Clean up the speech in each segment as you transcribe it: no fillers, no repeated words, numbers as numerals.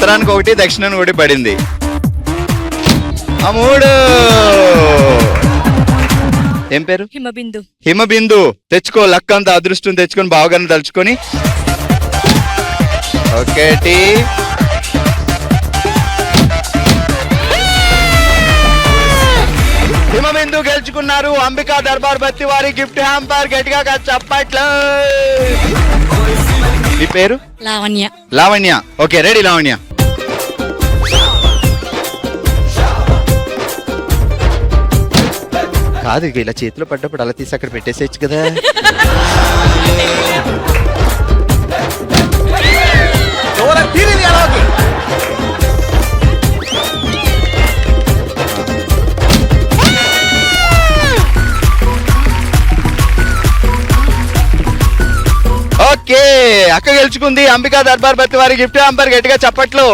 ఉత్తరానికి ఒకటి దక్షిణానికి ఒకటి పడింది. ఆ 3 ఏం పేరు? హిమబిందు. హిమబిందు. తెచ్చుకో, లక్ అంతా అదృష్టం తెచ్చుకొని బావగారిని తలుచుకొని. ఒకటి హిమబిందు గెలుచుకున్నారు. అంబికా దర్బార్ బత్తి వారి గిఫ్ట్ హ్యాంపర్. గట్టిగా చప్పట్లు. మీ పేరు? లావణ్య. లావణ్య. Okay, ready Lavanya. కాదు, ఇలా చేతిలో పడ్డప్పుడు అలా తీసి అక్కడ పెట్టేసేయచ్చు కదా. ఓకే, అక్క గెలుచుకుంది. అంబికా దర్బార్ బత్తి వారి గిఫ్ట్ హ్యాంపర్. గట్టిగా చప్పట్లు.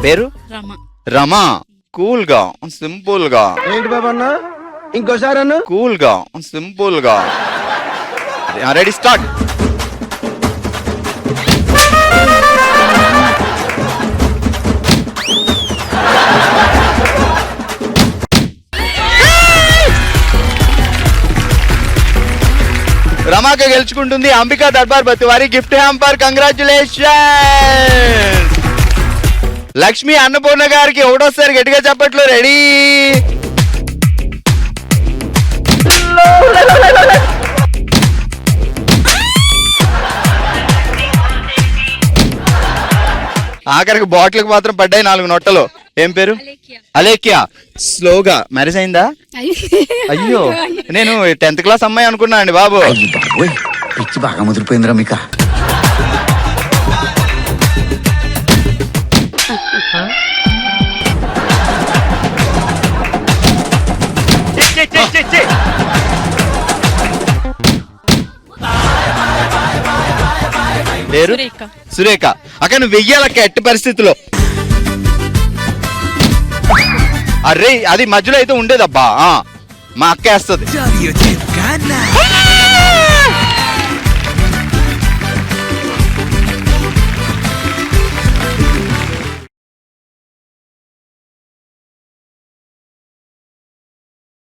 పేరు? రమ. రమా. కూల్ గా, సింపుల్ గా. ఏంటి బాబా అన్న, ఇంకోసారి అన్న. కూల్ గా, సింపుల్ గా. Ready, start. రమాక గెలుచుకుంటుంది. అంబికా దర్బార్ బత్తి వారి gift hamper. Congratulation. Lakshmi Annapurna గారికి ఒకటోసారి గట్టిగా చెప్పట్లు. రెడీ. ఆఖరికి బాటిల్కి మాత్రం పడ్డాయి 4 నొట్టలు. ఏం పేరు? అలేఖ్య. స్లోగా. మ్యారేజ్ అయిందా? అయ్యో, నేను 10th క్లాస్ అమ్మాయి అనుకున్నా అండి బాబు. పిచ్చి బాగా ముదిరిపోయిందిరా మీకా. పేరు? సురేఖ. అక్కడ నువ్వు వెయ్యాలక్క ఎట్టి పరిస్థితిలో. అరే, అది మధ్యలో అయితే ఉండేదబ్బా. మా అక్క వేస్తుంది.